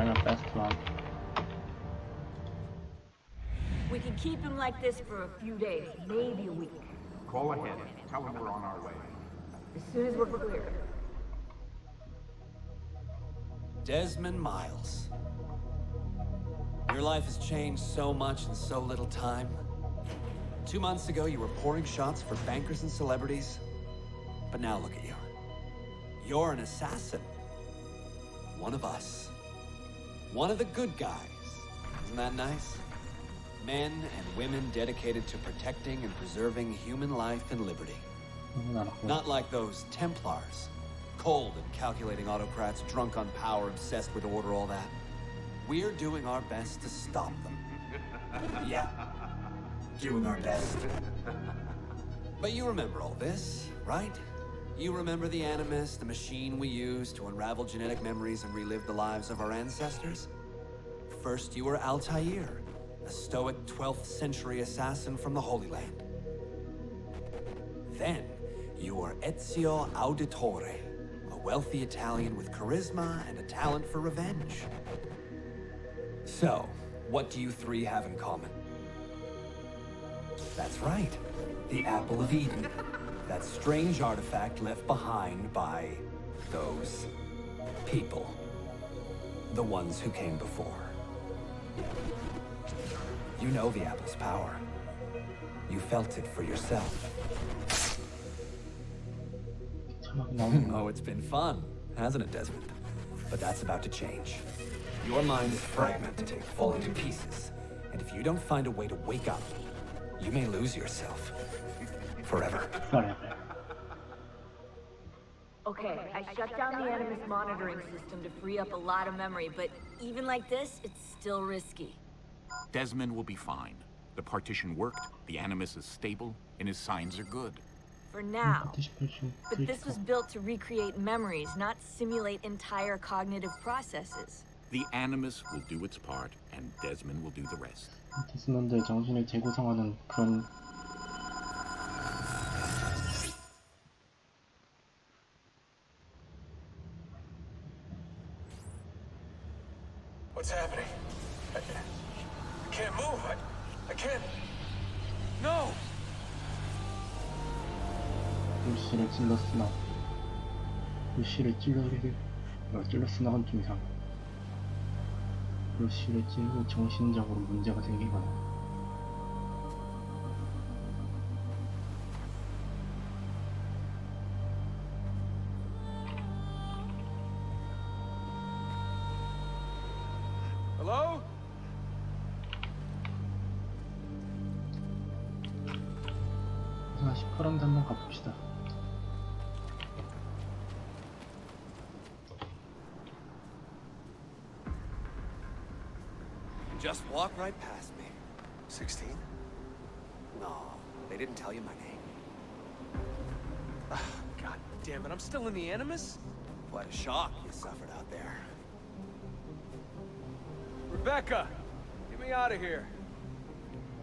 final best one. We can keep him like this for a few days, maybe a week. Call ahead. Tell him we're on our way. As soon as we're clear. Desmond Miles. Your life has changed so much in so little time. 2 months ago, you were pouring shots for bankers and celebrities. But now look at you. You're an assassin. One of us. One of the good guys. Isn't that nice? Men and women dedicated to protecting and preserving human life and liberty. Not like those Templars. Cold and calculating autocrats, drunk on power, obsessed with order, all that. We're doing our best to stop them. Yeah. Doing our best. But you remember all this, right? You remember the Animus, the machine we used to unravel genetic memories and relive the lives of our ancestors? First, you were Altair, a stoic 12th century assassin from the Holy Land. Then, you were Ezio Auditore, a wealthy Italian with charisma and a talent for revenge. So, what do you three have in common? That's right, the Apple of Eden. That strange artifact left behind by those people. The ones who came before. You know the apple's power. You felt it for yourself. Oh, it's been fun, hasn't it, Desmond? But that's about to change. Your mind is fragmented, falling to pieces. And if you don't find a way to wake up, you may lose yourself. Forever. Okay, I shut down the Animus monitoring system to free up a lot of memory, but even like this, it's still risky. Desmond will be fine. The partition worked, the Animus is stable, and his signs are good. For now. But this was built to recreate memories, not simulate entire cognitive processes. The Animus will do its part, and Desmond will do the rest. 데스먼드의 정신을 재구성하는 그런 What's happening? I can't move. I can't. No. 루시를 찔렀으나 찔렀으나 한 좀 이상. 루시를 찔고 정신적으로 문제가 생기거나 Hello? 그래서 18원도 한번 가봅시다. Just walk right past me. 16? No, they didn't tell you my name. God damn it, I'm still in the Animus? What a shock you suffered out there. Rebecca! Get me out of here.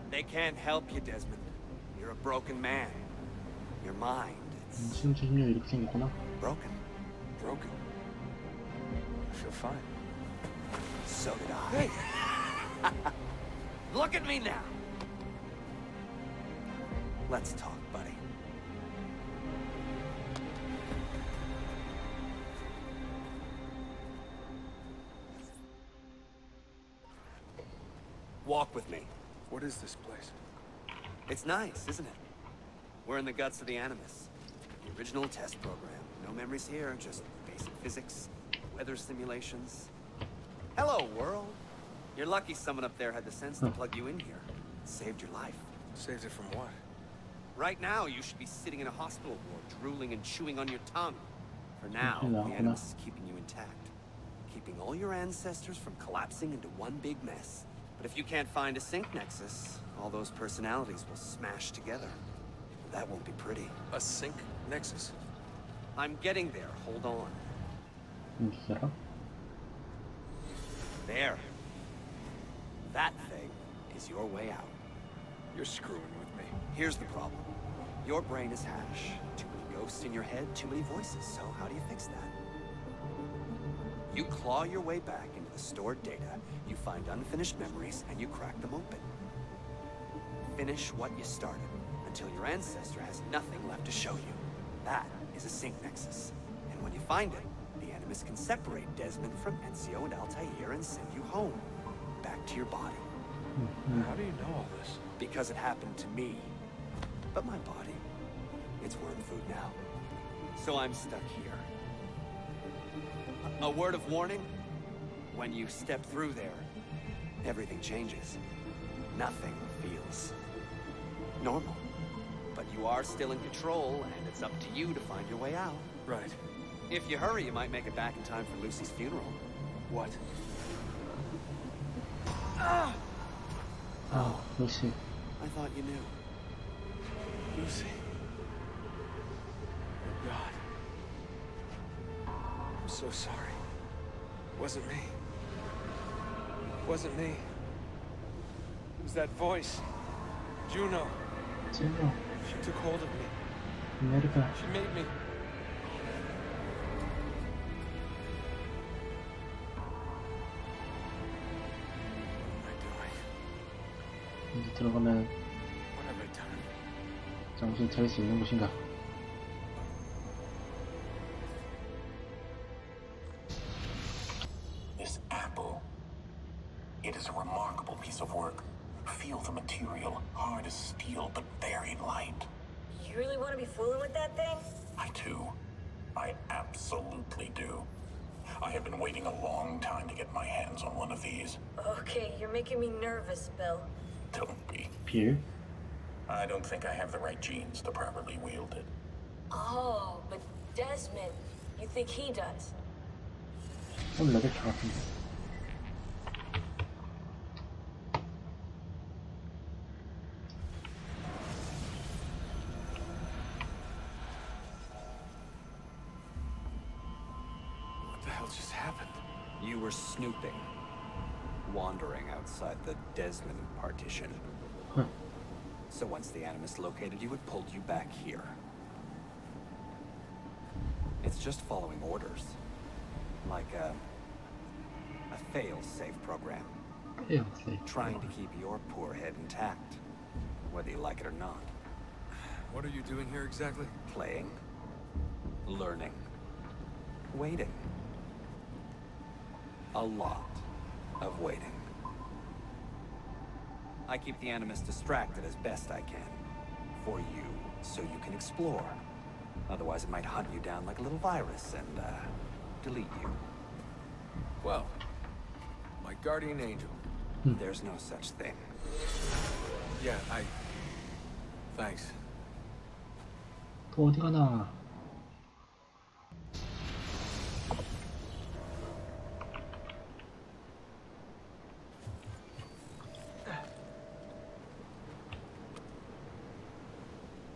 They can't help you, Desmond. You're a broken man. Your mind, it's 신주심료 이렇게 생겼구나. broken. Broken. I feel fine. So did I. Hey! Look at me now! Let's talk, buddy. Walk with me. What is this place? It's nice, isn't it? We're in the guts of the Animus. The original test program. No memories here, just basic physics, weather simulations. Hello, world. You're lucky someone up there had the sense to plug you in here. It saved your life. Saved it from what? Right now, you should be sitting in a hospital ward, drooling and chewing on your tongue. For now, the Animus is keeping you intact. Keeping all your ancestors from collapsing into one big mess. But if you can't find a sync nexus, all those personalities will smash together. That won't be pretty. A sync nexus? I'm getting there. Hold on. There. That thing is your way out. You're screwing with me. Here's the problem. Your brain is hash. Too many ghosts in your head, too many voices. So how do you fix that? You claw your way back into the stored data, you find unfinished memories, and you crack them open. Finish what you started, until your ancestor has nothing left to show you. That is a sync nexus. And when you find it, the Animus can separate Desmond from Ezio and Altair and send you home. Back to your body. How do you know all this? Because it happened to me. But my body, it's worm food now. So I'm stuck here. A word of warning? When you step through there, everything changes. Nothing feels normal. But you are still in control, and it's up to you to find your way out. Right. If you hurry, you might make it back in time for Lucy's funeral. What? 아, 루시. I thought you knew. Lucy. Oh, God. I'm so sorry. Wasn't me. Wasn't me. It was that voice. Juno. 찔려. She took hold of me. 아메리카. She made me. What am I doing? 이제 들어가면 What have I done? 정신 차릴 수 있는 곳인가? This apple. It is a remarkable piece of work. Feel the material, hard as steel, but very light. You really want to be fooling with that thing? I do. I absolutely do. I have been waiting a long time to get my hands on one of these. Okay, you're making me nervous, Bill. Don't be. 빌? I don't think I have the right genes to properly wield it. Oh, but Desmond, you think he does? 레베카 같은데. What the hell just happened? You were snooping. Wandering outside the Desmond partition. Huh. So once the Animus located you, it pulled you back here. It's just following orders. Like a fail-safe program. Trying to keep your poor head intact. Whether you like it or not. What are you doing here exactly? Playing. Learning. Waiting. A lot of waiting. I keep the Animus distracted as best I can. For you, so you can explore. Otherwise it might hunt you down like a little virus and, delete you. Well, my guardian angel. There's no such thing. Yeah, Thanks. 또 어디 가나?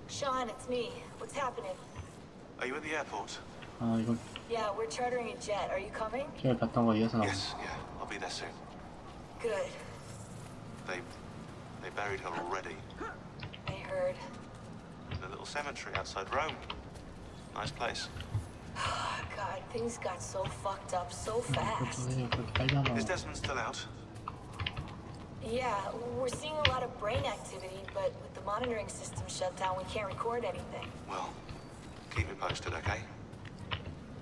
Sean, it's me. What's happening? Are you at the airport? 아, 이건 Yeah, we're chartering a jet. Are you coming? 제일 봤던 거 이어서 나와. Yes, yeah. I'll be there soon. Good. They buried her already. I heard. The little cemetery outside Rome. Nice place. God, things got so fucked up so fast. 그렇게 빨리 하나. Is Desmond still out? Yeah, we're seeing a lot of brain activity, but with the monitoring system shut down, we can't record anything. Well, keep me posted, okay?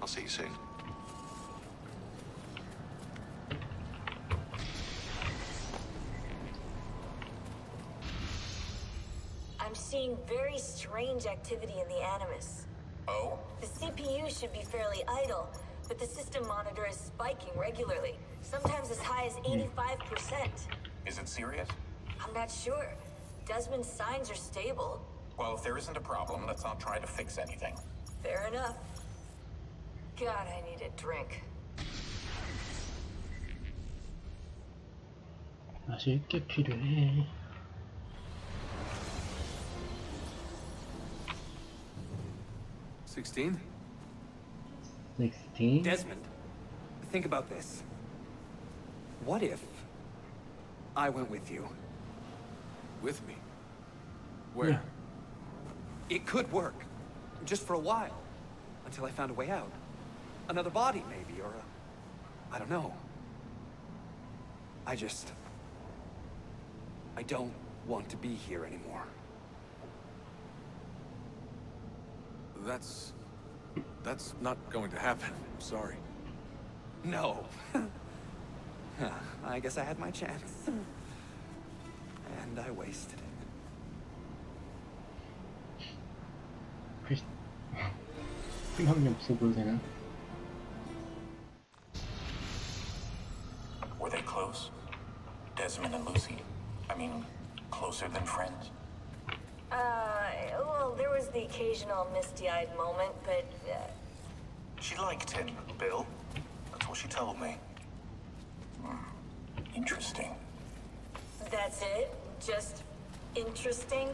I'll see you soon. I'm seeing very strange activity in the Animus. Oh? The CPU should be fairly idle, but the system monitor is spiking regularly, sometimes as high as 85%. Is it serious? I'm not sure. Desmond's signs are stable. Well, if there isn't a problem, let's not try to fix anything. Fair enough. God, I need a drink. 마실 게 필요해. $16? 16. Desmond, think about this. What if I went with you? With me? Where? Yeah. It could work. Just for a while. Until I found a way out. Another body, maybe, or I don't know. I don't want to be here anymore. That's not going to happen. I'm sorry. No. I guess I had my chance. And I wasted it. 희망이 없어 보이세요? Were they close? Desmond and Lucy? I mean, closer than friends? Well, there was the occasional misty-eyed moment, but, She liked him, Bill. That's what she told me. Interesting. that's it? Just interesting?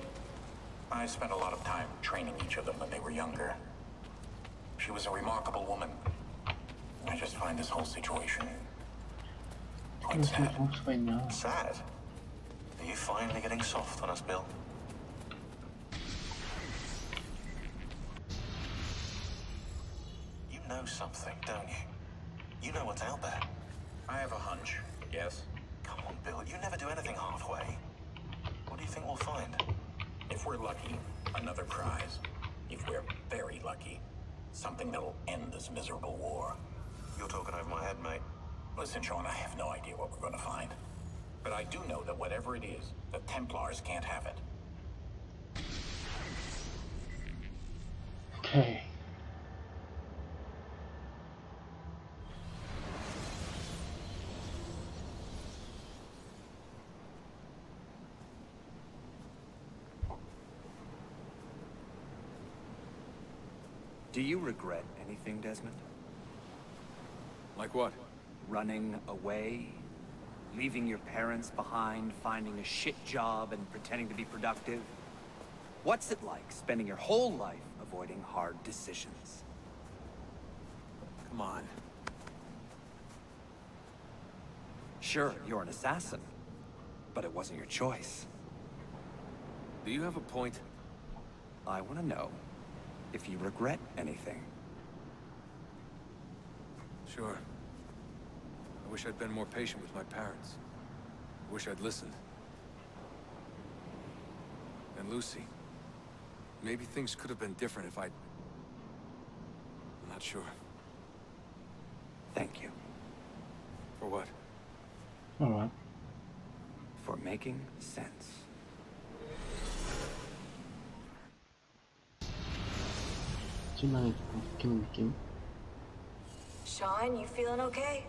I spent a lot of time training each of them when they were younger. She was a remarkable woman. I just find this whole situation quite 어떻게 sad. 좋을 수가 있냐? Sad? Are you finally getting soft on us, Bill? You know something, don't you? You know what's out there. I have a hunch, yes? Come on, Bill, you never do anything halfway. What do you think we'll find? If we're lucky, another prize. If we're very lucky, something that'll end this miserable war. You're talking over my head, mate. Listen, Sean, I have no idea what we're going to find. But I do know that whatever it is, the Templars can't have it. 오케이. Do you regret anything, Desmond? Like what? Running away? Leaving your parents behind, finding a shit job, and pretending to be productive? What's it like spending your whole life avoiding hard decisions? Come on. Sure, you're an assassin, but it wasn't your choice. Do you have a point? I want to know if you regret anything. Sure. I wish I'd been more patient with my parents. I wish I'd listened. And Lucy. Maybe things could have been different if I'd... I'm not sure. Thank you For what? alright. for making sense. 하지만 웃기는 느낌. Sean, you feeling okay?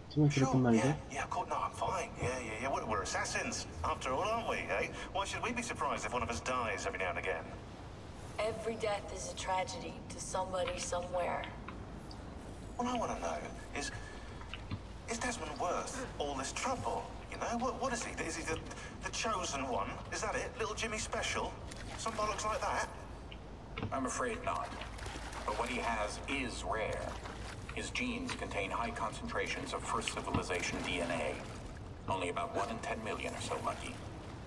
하지만 그랬단 말이죠. Yeah, of course. No, I'm fine. Yeah. We're assassins, after all, aren't we, eh? Why should we be surprised if one of us dies every now and again? Every death is a tragedy to somebody somewhere. What I want to know is Desmond worth all this trouble? You know, what is he? Is he the chosen one? Is that it? Little Jimmy Special? Some bollocks like that? I'm afraid not. But what he has is rare. His genes contain high concentrations of first civilization DNA. Only about 1 in 10 million are so lucky.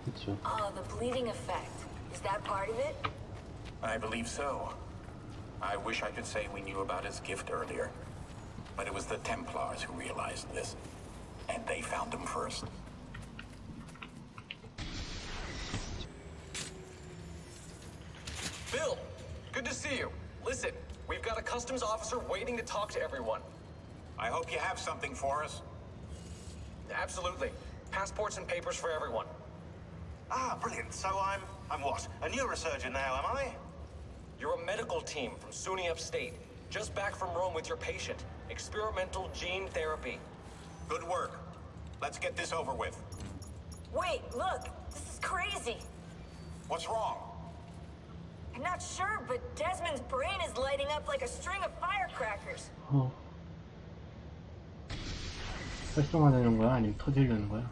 그렇죠. Oh, the bleeding effect. Is that part of it? I believe so. I wish I could say we knew about his gift earlier. But it was the Templars who realized this. And they found him first. Bill, good to see you. Listen, we've got a customs officer waiting to talk to everyone. I hope you have something for us. Absolutely. Passports and papers for everyone. Ah, brilliant. So I'm what? A neurosurgeon now, am I? You're a medical team from SUNY Upstate. Just back from Rome with your patient. Experimental gene therapy. Good work. Let's get this over with. Wait, look. This is crazy. What's wrong? I'm not sure, but Desmond's brain is lighting up like a string of firecrackers. 활성화되는 거야? 아니면 터지려는 거야?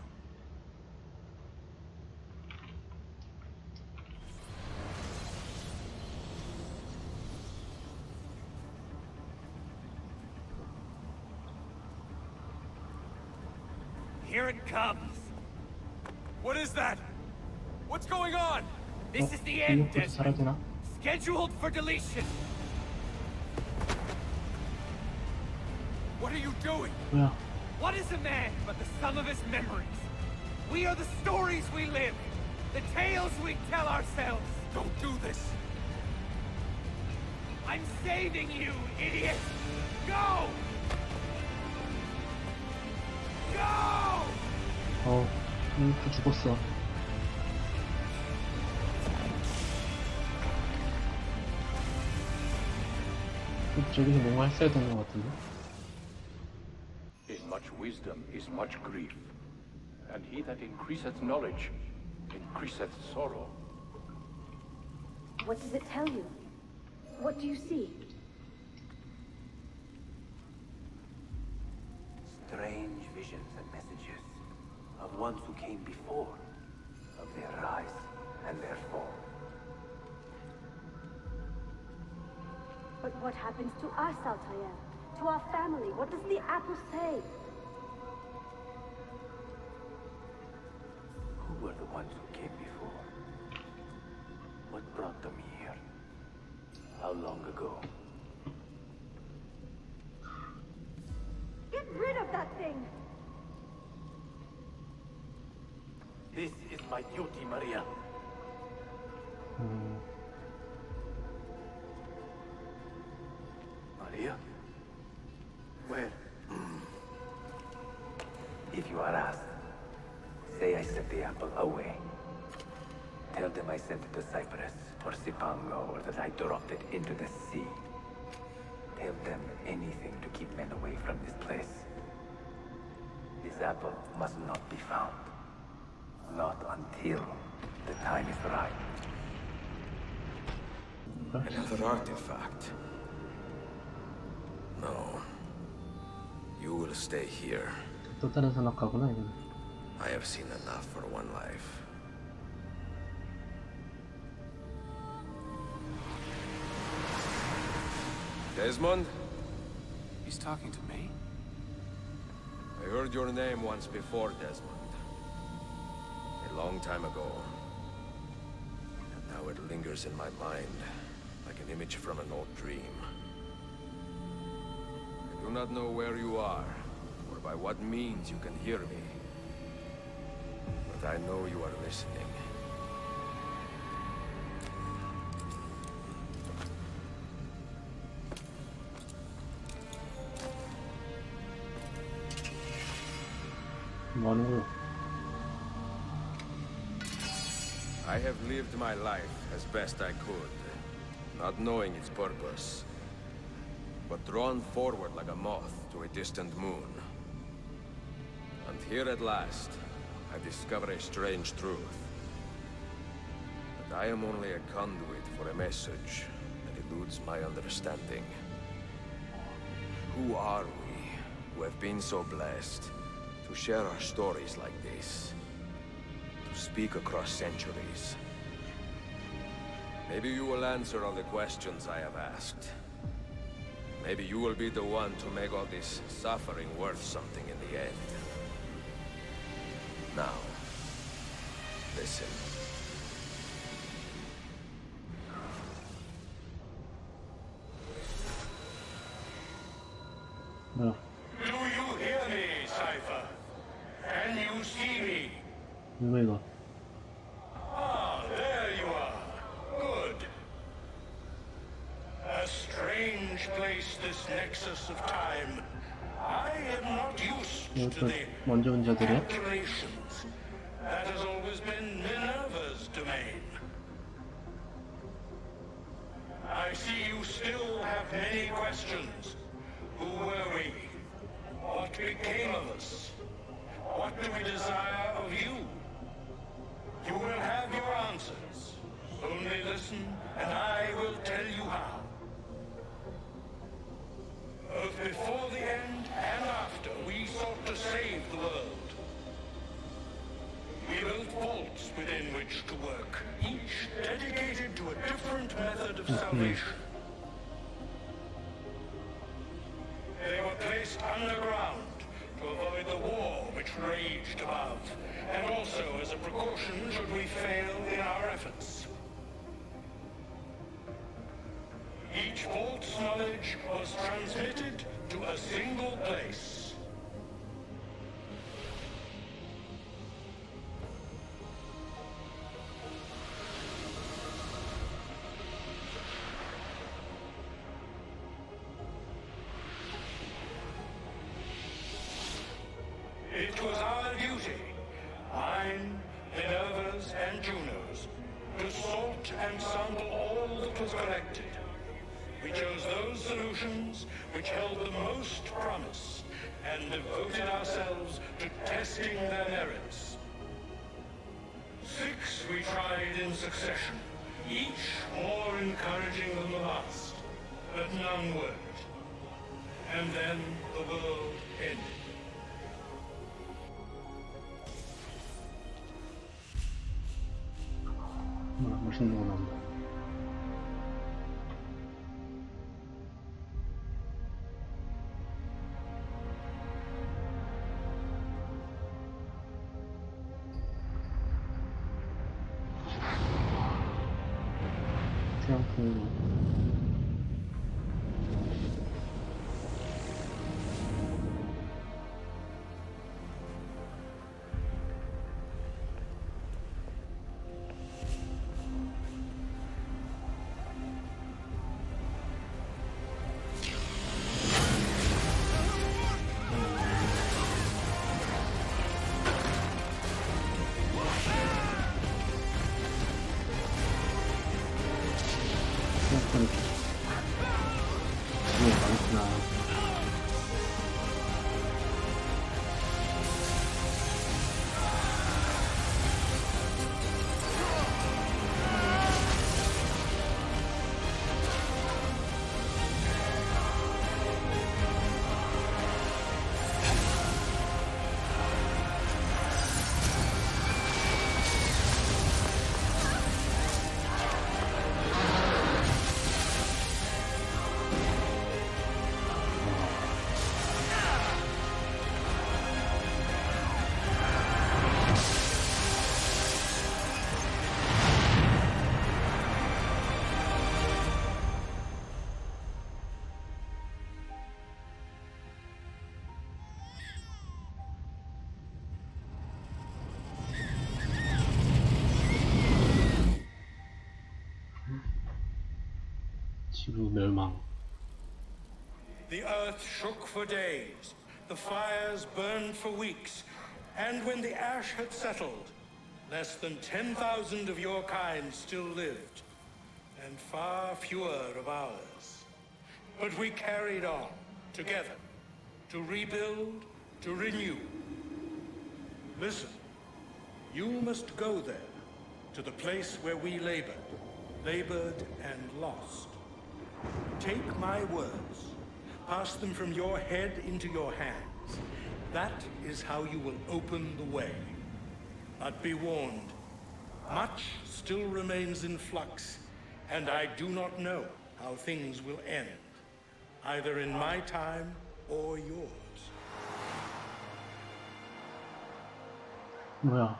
Here it comes. What is that? What's going on? This is the end, 이거 Desmond. 사라지나? Scheduled for deletion. What are you doing? 뭐야? What is a man but the sum of his memories? We are the stories we live, the tales we tell ourselves. Don't do this! I'm saving you, idiot! Go! Go! 그 죽었어. 저기서 뭔가 했어야 되는 것 같은데? In much wisdom is much grief, and he that increaseth knowledge increaseth sorrow. What does it tell you? What do you see? Strange visions and messages of ones who came before, of their rise and their fall. But what happens to us, Altair? To our family? What does the apple say? Who were the ones who came before? What brought them here? How long ago? Get rid of that thing! This is my duty, Maria. Maria? Where? If you are asked, say I sent the apple away. Tell them I sent it to Cyprus, or Cipango, or that I dropped it into the sea. Tell them anything to keep men away from this place. This apple must not be found. Not until the time is right. Another artifact. No. You will stay here. 또 다른 산악가구나 이건. I have seen enough for one life. Desmond? He's talking to me? I heard your name once before, Desmond. A long time ago. And now it lingers in my mind, like an image from an old dream. I do not know where you are, or by what means you can hear me. But I know you are listening. 뭐 하는 거야? I have lived my life as best I could, not knowing its purpose, but drawn forward like a moth to a distant moon. And here at last, I discover a strange truth. That I am only a conduit for a message that eludes my understanding. Who are we, who have been so blessed, to share our stories like this? To speak across centuries. Maybe you will answer all the questions I have asked. Maybe you will be the one to make all this suffering worth something in the end. Now, listen. 뭐야? Do you hear me, Cypher? Can you see me? 누가 이거? Ah, there you are. Good. A strange place, this nexus of time. I am not used to 이것도 the 먼저 온 자들이야? calculations. That has always been Minerva's domain. I see you still have many questions. Who were we? What became of us? What do we desire of you? You will have your answers. Only listen, and I will tell you how. Both before the end and after, we sought to save the world. We built vaults within which to work, each dedicated to a different method of salvation. They were placed underground to avoid the war which raged above, and also as a precaution should we fail in our efforts. Each vault's knowledge was transmitted to a single place. was collected. We chose those solutions which held the most promise and devoted ourselves to testing their merits. 6 we tried in succession, each more encouraging than the last, but none worked. And then the world ended. 멋있는 거 나온다. 트럼프 많구나. 지구 멸망. The earth shook for days, the fires burned for weeks, and when the ash had settled, less than 10,000 of your kind still lived, and far fewer of ours. But we carried on, together, to rebuild, to renew. Listen, you must go there, to the place where we labored and lost. Take my words, pass them from your head into your hands. That is how you will open the way. But be warned, much still remains in flux, and I do not know how things will end, either in my time or yours. 뭐야?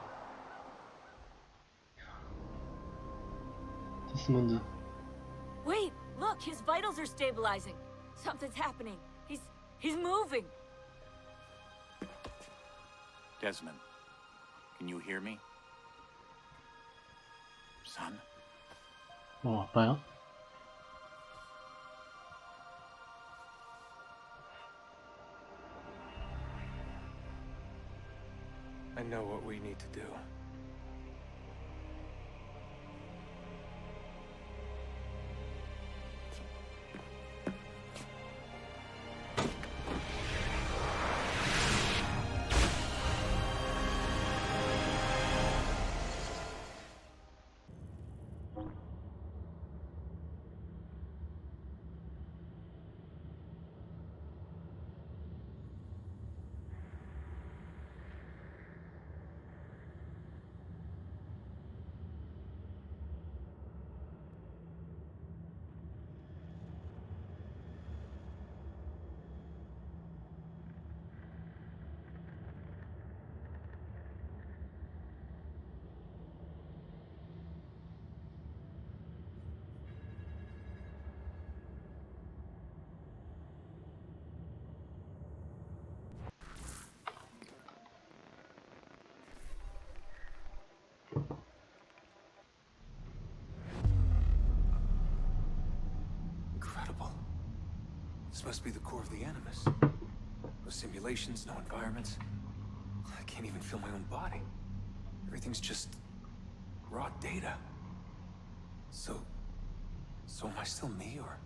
디스몬드. Wait, look, his vitals are stabilizing. Something's happening. He's moving. Desmond, can you hear me? Son? 아빠야? I know what we need to do. This must be the core of the Animus. No simulations, no environments. I can't even feel my own body. Everything's just raw data. So So am I still me, or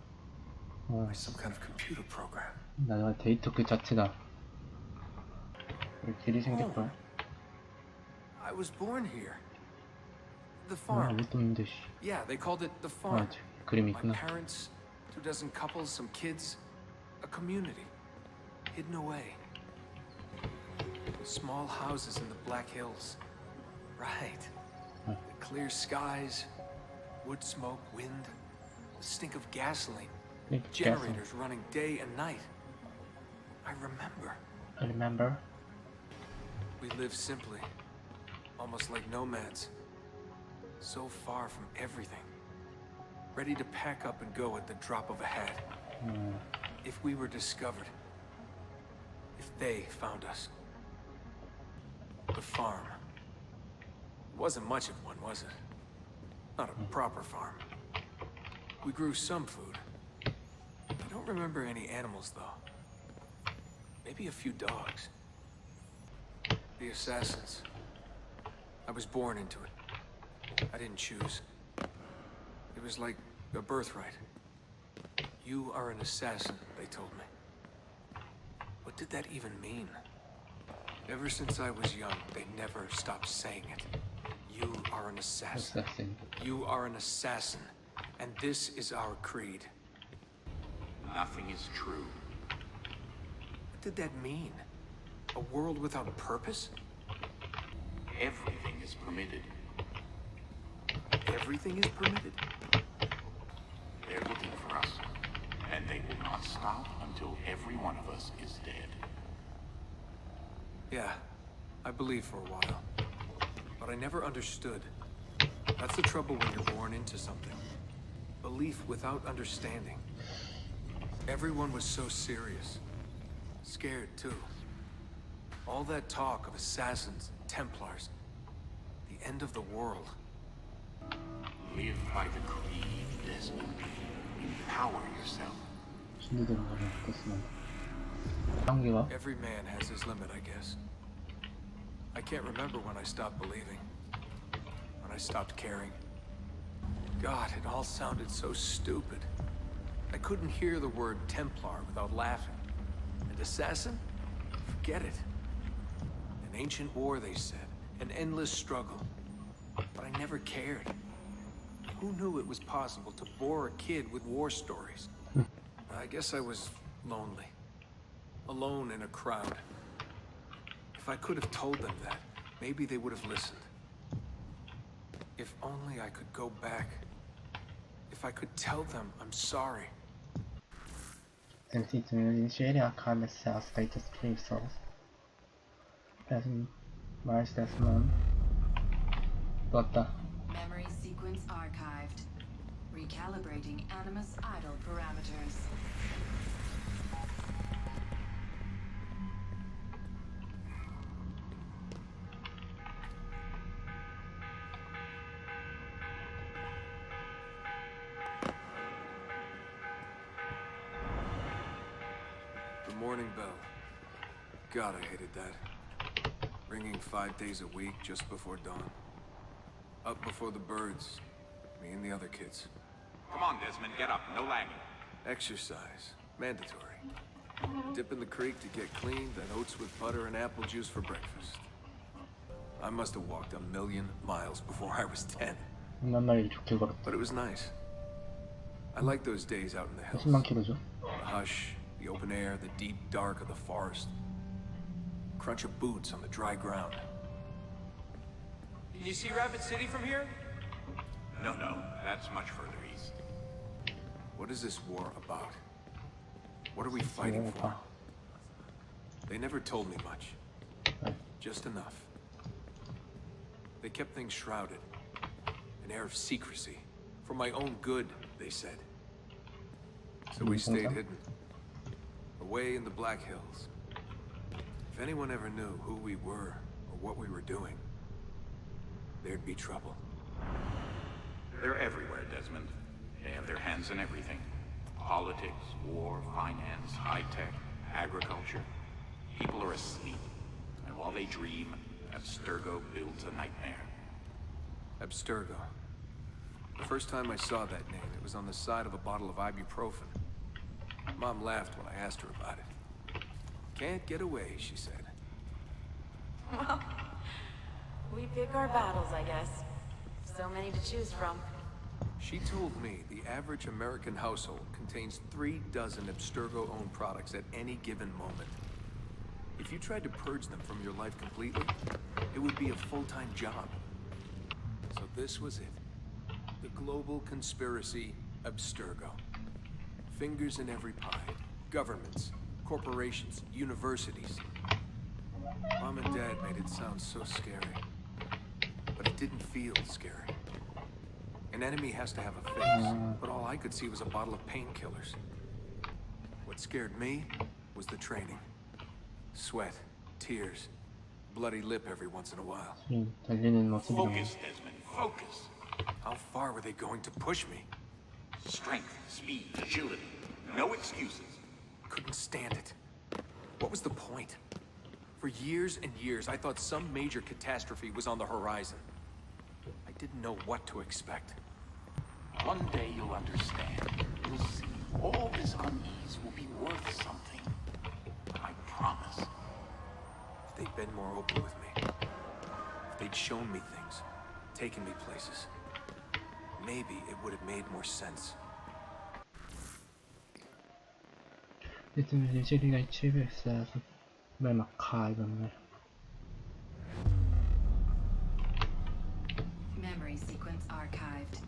am I some kind of computer program? 나가 데이터 그 자체다. 왜 길이 생겼어? I was born here. The farm. 아무것도 없는데 씨. Yeah, they called it the farm. 아, 그림이 My 있구나. parents, 24 couples, some kids, a community, hidden away. Small houses in the Black Hills. Right. The clear skies, wood smoke, wind, the stink of gasoline. Generators running day and night. I remember. I remember. We lived simply, almost like nomads. So far from everything. Ready to pack up and go at the drop of a hat. If we were discovered. If they found us. The farm. It wasn't much of one, was it? Not a proper farm. We grew some food. I don't remember any animals, though. Maybe a few dogs. The assassins. I was born into it. I didn't choose. It was like a birthright. You are an assassin, they told me. What did that even mean? Ever since I was young, they never stopped saying it. You are an assassin. You are an assassin. And this is our creed. Nothing is true. What did that mean? A world without purpose? Everything is permitted. Everything is permitted? They're looking for us, and they will not stop until every one of us is dead. Yeah, I believed for a while. But I never understood. That's the trouble when you're born into something. Belief without understanding. Everyone was so serious. Scared, too. All that talk of assassins, Templars, the end of the world. Live by the creed, Desmond. Empower yourself. Every man has his limit, I guess. I can't remember when I stopped believing. When I stopped caring. God, it all sounded so stupid. I couldn't hear the word Templar without laughing. And assassin? Forget it. An ancient war, they said. An endless struggle. But I never cared. Who knew it was possible to bore a kid with war stories? I guess I was lonely. Alone in a crowd. If I could have told them that, maybe they would have listened. If only I could go back. If I could tell them I'm sorry. Senti initiare a calmness status pixels. Mars Desmond. 떴다. Memory sequence archived. Recalibrating Animus idle parameters. The morning bell. God, I hated that. Ringing 5 days a week just before dawn. Up before the birds. Me and the other kids. Come on, Desmond, get up. No lagging. Exercise. Mandatory. Dip in the creek to get clean, then oats with butter and apple juice for breakfast. I must have walked 1,000,000 miles before I was 10. But it was nice. I liked those days out in the hills. The hush, the open air, the deep dark of the forest. Crunch of boots on the dry ground. Can you see Rapid City from here? No, that's much further east. What is this war about? What are we fighting for? They never told me much. Just enough. They kept things shrouded. An air of secrecy. For my own good, they said. So we stayed hidden. Away in the Black Hills. If anyone ever knew who we were or what we were doing, there'd be trouble. They're everywhere, Desmond. They have their hands in everything. Politics, war, finance, high-tech, agriculture. People are asleep. And while they dream, Abstergo builds a nightmare. Abstergo. The first time I saw that name, it was on the side of a bottle of ibuprofen. Mom laughed when I asked her about it. Can't get away, she said. Well, we pick our battles, I guess. So many to choose from. She told me the average American household contains 3 dozen Abstergo-owned products at any given moment. If you tried to purge them from your life completely, it would be a full-time job. So this was it. The global conspiracy Abstergo. Fingers in every pie. Governments, corporations, universities. Mom and Dad made it sound so scary. But it didn't feel scary. An enemy has to have a face, but all I could see was a bottle of painkillers. What scared me was the training. Sweat, tears, bloody lip every once in a while. 달리는 모습이 너무. Focus, Desmond, focus. How far were they going to push me? Strength, speed, agility. No excuses. Couldn't stand it. What was the point? For years and years, I thought some major catastrophe was on the horizon. I didn't know what to expect. One day you'll understand. You'll see. All this unease will be worth something. I promise. If they'd been more open with me, if they'd shown me things, taken me places, maybe it would have made more sense. Jetzt die Lichtschäbe mal makaber. Memory sequence archived.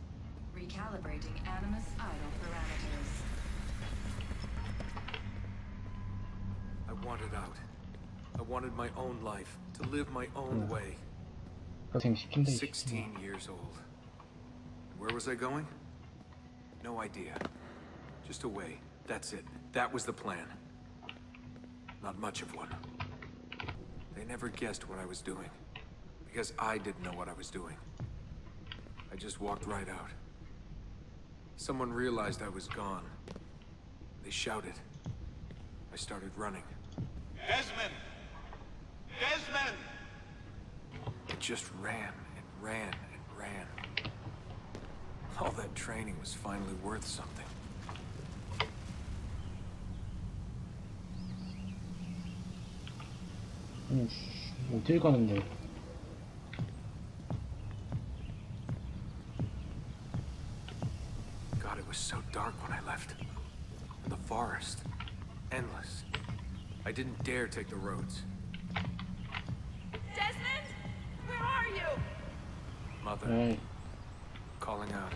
Recalibrating Animus idle parameters. I wanted out. I wanted my own life, to live my own way. 고생시킨다. 16 years old. Where was I going? No idea. Just away. That's it. That was the plan. Not much of one. They never guessed what I was doing. Because I didn't know what I was doing. I just walked right out. Someone realized I was gone. They shouted. I started running. Desmond! Desmond! I just ran and ran and ran. All that training was finally worth something. 어딜 가는데? God, it was so dark when I left. And the forest. Endless. I didn't dare take the roads. Desmond? Where are you? Mother. Hey. Calling out.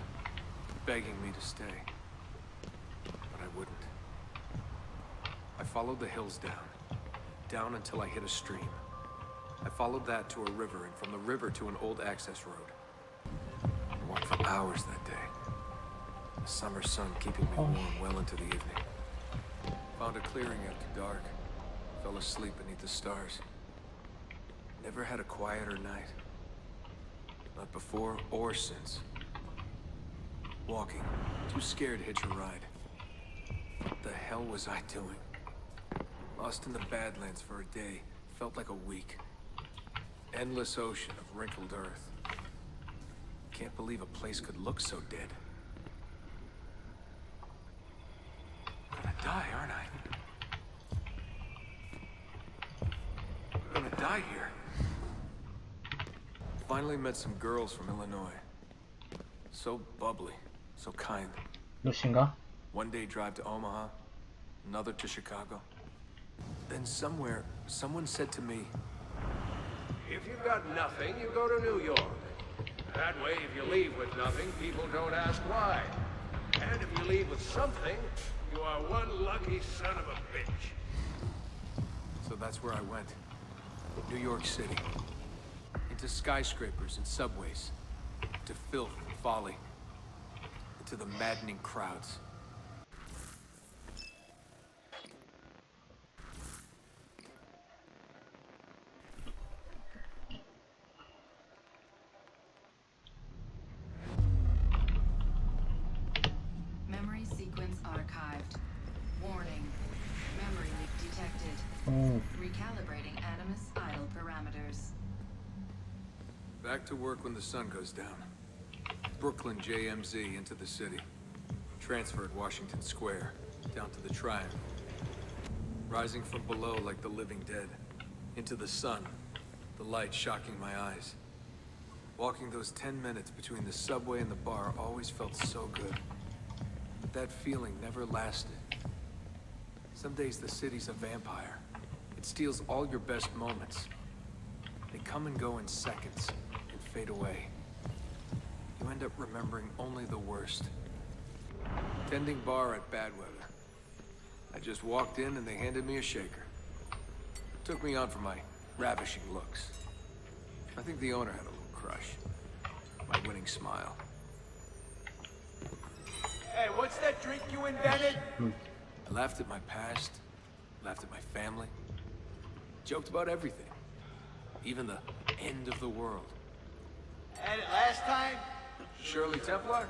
Begging me to stay. But I wouldn't. I followed the hills down. Down until I hit a stream. I followed that to a river, and from the river to an old access road. I walked for hours that day. The summer sun keeping me warm well into the evening. Found a clearing after dark. Fell asleep beneath the stars. Never had a quieter night. Not before or since. Walking, too scared to hitch a ride. What the hell was I doing? Lost in the Badlands for a day, felt like a week. Endless ocean of wrinkled earth. Can't believe a place could look so dead. I'm gonna die, aren't I? I'm gonna die here. Finally met some girls from Illinois. So bubbly, so kind. 몇인가? One day drive to Omaha, another to Chicago. Then somewhere, someone said to me, if you've got nothing, you go to New York. That way, if you leave with nothing, people don't ask why. And if you leave with something, you are one lucky son of a bitch. So that's where I went. New York City. Into skyscrapers and subways. To filth and folly. Into the maddening crowds. Memory sequence archived. Warning. Memory leak detected. Recalibrating Animus idle parameters. Back to work when the sun goes down. Brooklyn JMZ into the city. Transferred Washington Square, down to the Triangle. Rising from below like the living dead. Into the sun, the light shocking my eyes. Walking those 10 minutes between the subway and the bar always felt so good. But that feeling never lasted. Some days the city's a vampire. It steals all your best moments. They come and go in seconds, and fade away. You end up remembering only the worst. Tending bar at bad weather. I just walked in and they handed me a shaker. Took me on for my ravishing looks. I think the owner had a little crush. My winning smile. Hey, what's that drink you invented? I laughed at my past, laughed at my family, joked about everything. Even the end of the world. And last time? Shirley Templar?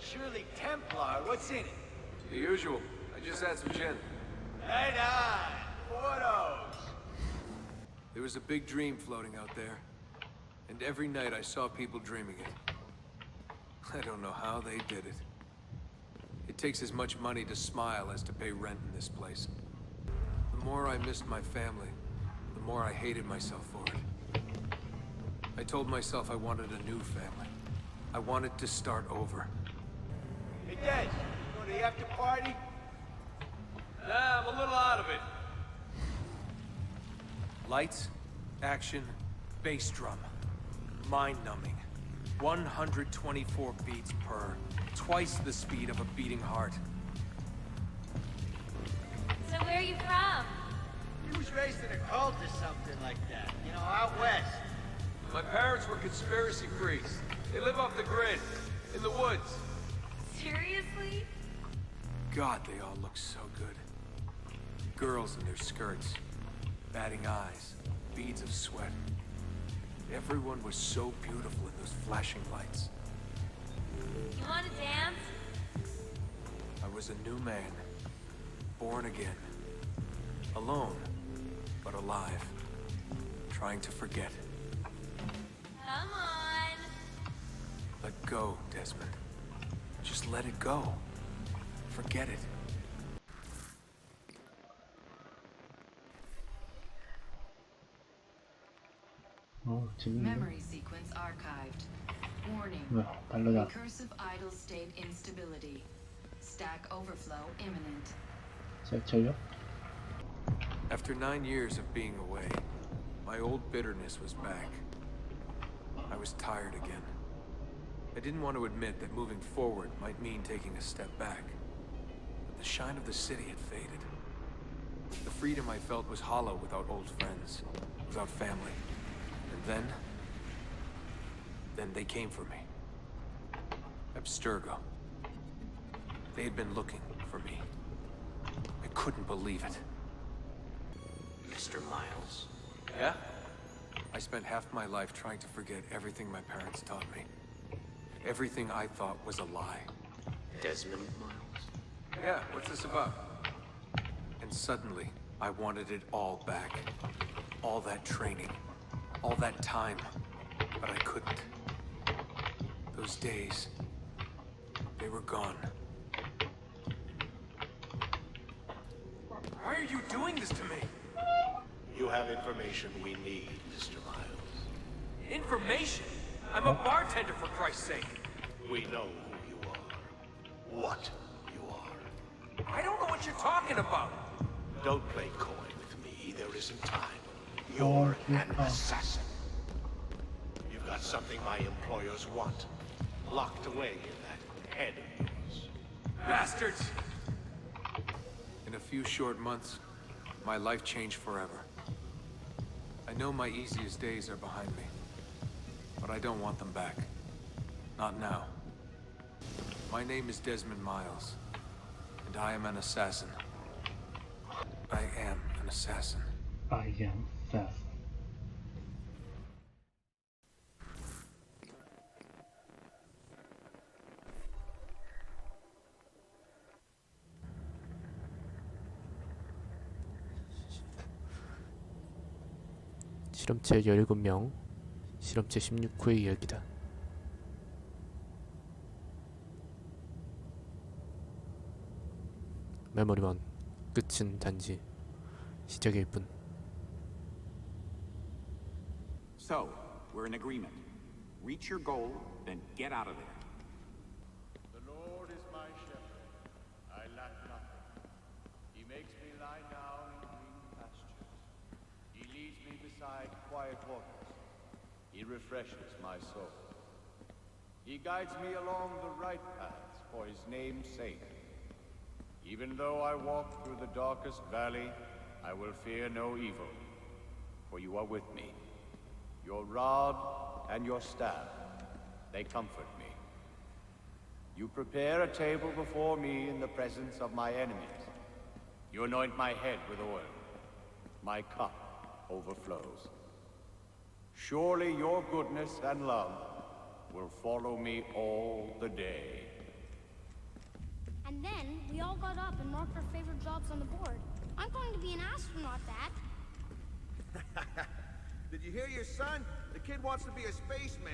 Shirley Templar, what's in it? The usual. I just had some gin. Right on. Photos. There was a big dream floating out there. And every night I saw people dreaming it. I don't know how they did it. It takes as much money to smile as to pay rent in this place. The more I missed my family, the more I hated myself for it. I told myself I wanted a new family. I wanted to start over. Hey, Des, you go to the after party? Nah, I'm a little out of it. Lights, action, bass drum. Mind-numbing. 124 beats per. Twice the speed of a beating heart. So where are you from? He was raised in a cult or something like that. You know, out west. My parents were conspiracy freaks. They live off the grid, in the woods. Seriously? God, they all look so good. Girls in their skirts, batting eyes, beads of sweat. Everyone was so beautiful in those flashing lights. You want to dance? I was a new man, born again. Alone, but alive. Trying to forget. Come on. Let go, Desmond. Just let it go. Forget it. 재밌네. Memory sequence archived. Warning. 뭐야, 발로다. Recursive idle state instability. Stack overflow imminent. 지하철역? After 9 years of being away, my old bitterness was back. I was tired again. I didn't want to admit that moving forward might mean taking a step back. But the shine of the city had faded. The freedom I felt was hollow without old friends, without family. And then they came for me. Abstergo. They had been looking for me. I couldn't believe it. Mr. Miles. Yeah? I spent half my life trying to forget everything my parents taught me. Everything I thought was a lie. Desmond Miles. Yeah, what's this about? And suddenly, I wanted it all back. All that training. All that time. But I couldn't. Those days, they were gone. Why are you doing this to me? You have information we need, Mr. Miles. Information? I'm a bartender, for Christ's sake. We know who you are. What you are. I don't know what you're talking about. Don't play coy with me. There isn't time. You're an assassin. You've got something my employers want. Locked away in that head of yours. Bastards! In a few short months, my life changed forever. I know my easiest days are behind me, but I don't want them back. Not now. My name is Desmond Miles, and I am an assassin. I am an assassin. I am assassin. 실험체 17명, 실험체 16호의 이야기다. 메모리만 끝은 단지 시작일 뿐. So, we're in agreement. Reach your goal, then get out of there. The Lord is my shepherd. I lack nothing. He makes me lie down in green pastures. He leads me beside quiet waters. He refreshes my soul. He guides me along the right paths for his name's sake. Even though I walk through the darkest valley, I will fear no evil, for you are with me. Your rod and your staff, they comfort me. You prepare a table before me in the presence of my enemies. You anoint my head with oil. My cup overflows. Surely your goodness and love will follow me all the day. And then we all got up and marked our favorite jobs on the board. I'm going to be an astronaut, Dad. Did you hear your son? The kid wants to be a spaceman.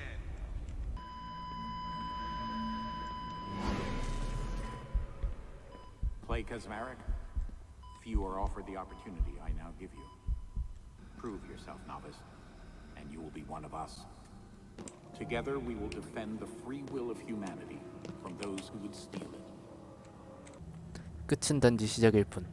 Play Kazmarek? Few are offered the opportunity I now give you. Prove yourself, novice, and you will be one of us. Together we will defend the free will of humanity from those who would steal it. 끝은 단지 시작일 뿐.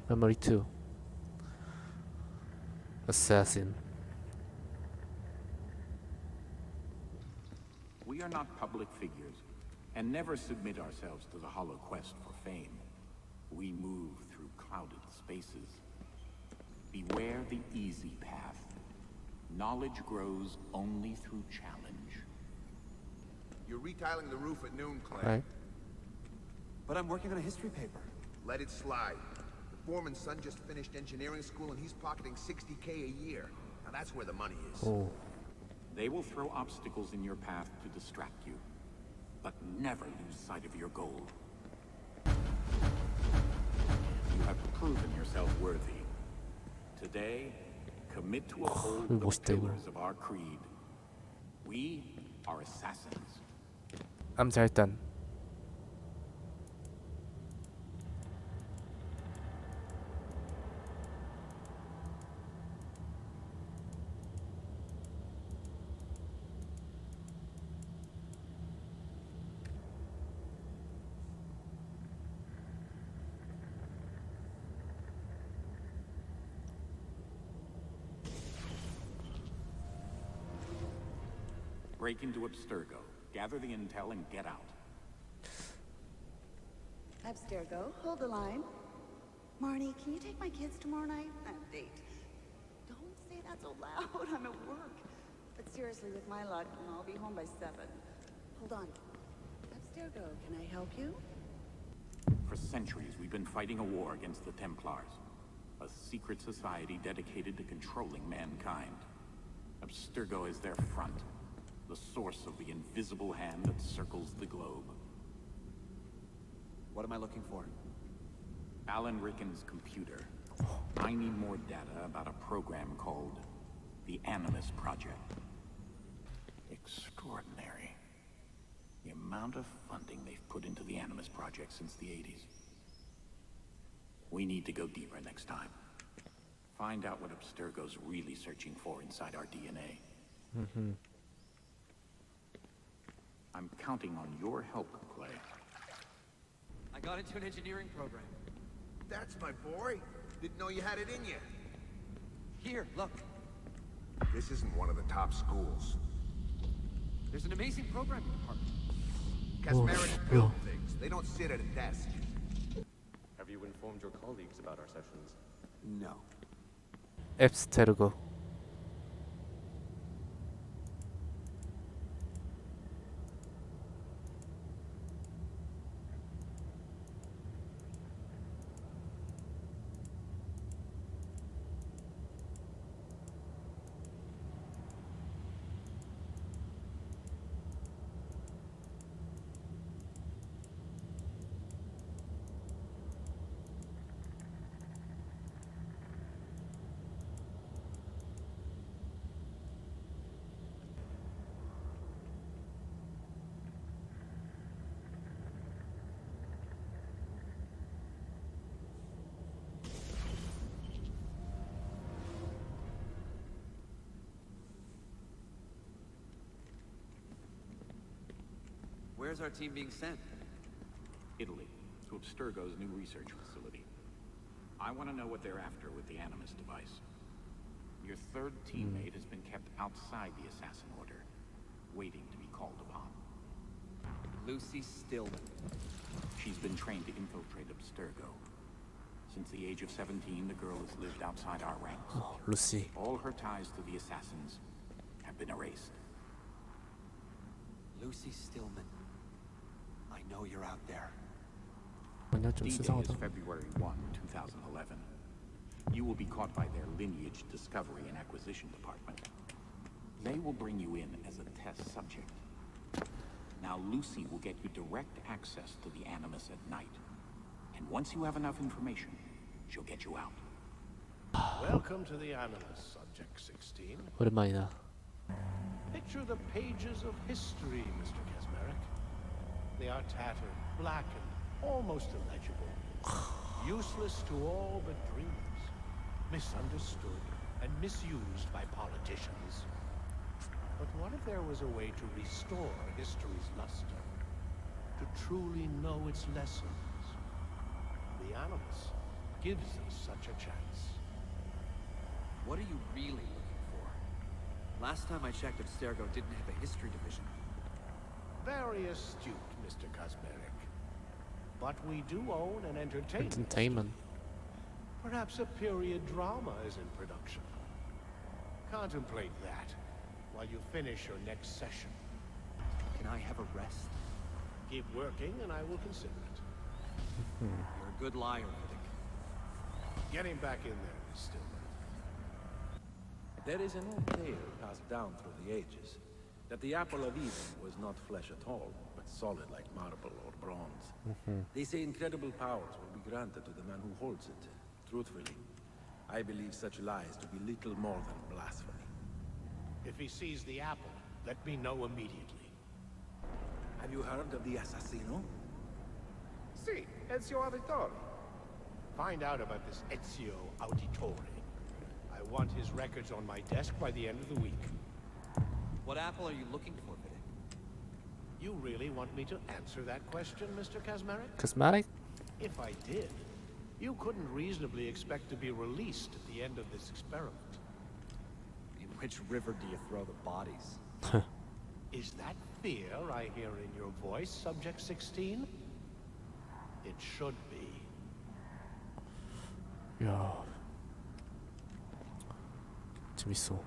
Memory 2 Assassin. We are not public figures, and never submit ourselves to the hollow quest for fame. We move through clouded spaces. Beware the easy path. Knowledge grows only through challenge. You're retiling the roof at noon, Clay. Right. But I'm working on a history paper. Let it slide. The foreman's son just finished engineering school and he's pocketing $60K a year. Now that's where the money is. Oh. They will throw obstacles in your path to distract you, but never lose sight of your goal. You have proven yourself worthy. Today, commit to uphold the 멋있다, 이거. pillars of our creed. We are assassins. 암살단. Break into Abstergo, gather the intel, and get out. Abstergo, hold the line. Marnie, can you take my kids tomorrow night? I have a date. Don't say that so loud. I'm at work. But seriously, with my luck, I'll be home by 7. Hold on. Abstergo, can I help you? For centuries, we've been fighting a war against the Templars, a secret society dedicated to controlling mankind. Abstergo is their front, the source of the invisible hand that circles the globe. What am I looking for? Alan Ricken's computer. I need more data about a program called the Animus Project. Extraordinary. The amount of funding they've put into the Animus Project since the 80s. We need to go deeper next time. Find out what Abstergo's really searching for inside our DNA. Mm-hmm. I'm counting on your help, Clay. I got into an engineering program. That's my boy. Didn't know you had it in you. Here, look. This isn't one of the top schools. There's an amazing programming department. Kazmarek build things. They don't sit at a desk. Have you informed your colleagues about our sessions? No. 앱스테르고. Where's our team being sent? Italy, to Abstergo's new research facility. I want to know what they're after with the Animus device. Your third teammate has been kept outside the Assassin Order, waiting to be called upon. Lucy Stillman. She's been trained to infiltrate Abstergo. Since the age of 17, the girl has lived outside our ranks. Oh, Lucy. All her ties to the Assassins have been erased. Lucy Stillman. I know you're out there. 아니야, 좀 D-Day is 수상하다. February 1, 2011. You will be caught by their Lineage Discovery and Acquisition Department. They will bring you in as a test subject. Now Lucy will get you direct access to the Animus at night. And once you have enough information, she'll get you out. Welcome to the Animus, Subject 16. 오랜만이다. Picture the pages of history, Mr. Kasmeric. They are tattered, blackened, almost illegible. Useless to all but dreamers. Misunderstood and misused by politicians. But what if there was a way to restore history's luster? To truly know its lessons? The Animus gives us such a chance. What are you really looking for? Last time I checked, Abstergo didn't have a history division. Very astute, Mr. Kasmeric. But we do own an entertainment. Entertainment. Perhaps a period drama is in production. Contemplate that while you finish your next session. Can I have a rest? Keep working and I will consider it. You're a good liar, Riddick. Get him back in there, Miss Stillman. There is an old tale passed down through the ages, that the apple of Eden was not flesh at all, but solid like marble or bronze. They say incredible powers will be granted to the man who holds it. Truthfully, I believe such lies to be little more than blasphemy. If he sees the apple, let me know immediately. Have you heard of the Assassino? Si, Ezio Auditore. Find out about this Ezio Auditore. I want his records on my desk by the end of the week. What apple are you looking for, Riddick? You really want me to answer that question, Mr. Kasmeric? Cosmetic? If I did, you couldn't reasonably expect to be released at the end of this experiment. In which river do you throw the bodies? Is that fear I hear in your voice, Subject 16? It should be. 야, 재밌어.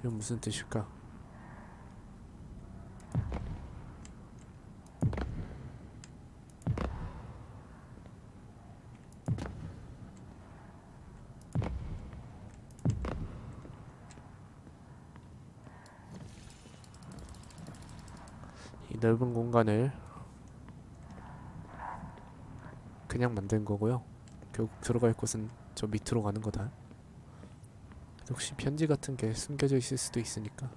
이건 무슨 뜻일까? 이 넓은 공간을 그냥 만든 거고요. 결국 들어갈 곳은 저 밑으로 가는 거다. 혹시 편지 같은 게 숨겨져 있을 수도 있으니까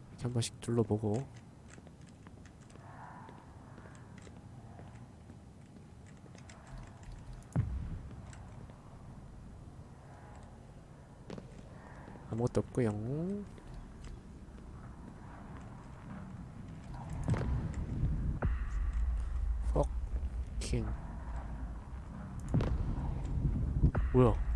이렇게 한 번씩 둘러보고. 아무것도 없고요. 킹. 뭐야?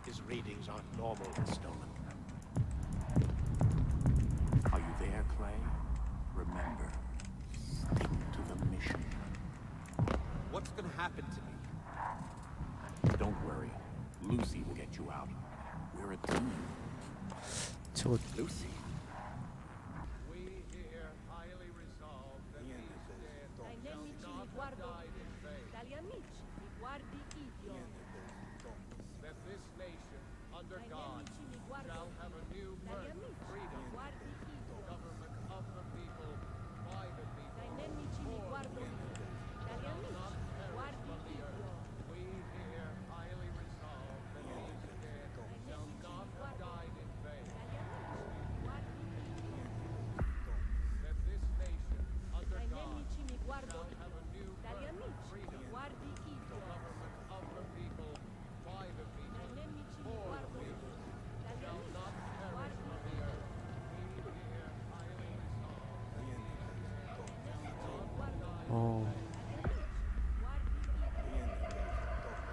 His readings aren't normal, Miss Stillman. Are you there, Clay? Remember, stick to the mission. What's gonna happen to me? Don't worry. Lucy will get you out. We're a team. 저거 Lucy? We here highly resolve that these dead shall not have died in vain. That this nation, under God, shall have a new birth, freedom, government of the people, by the people, for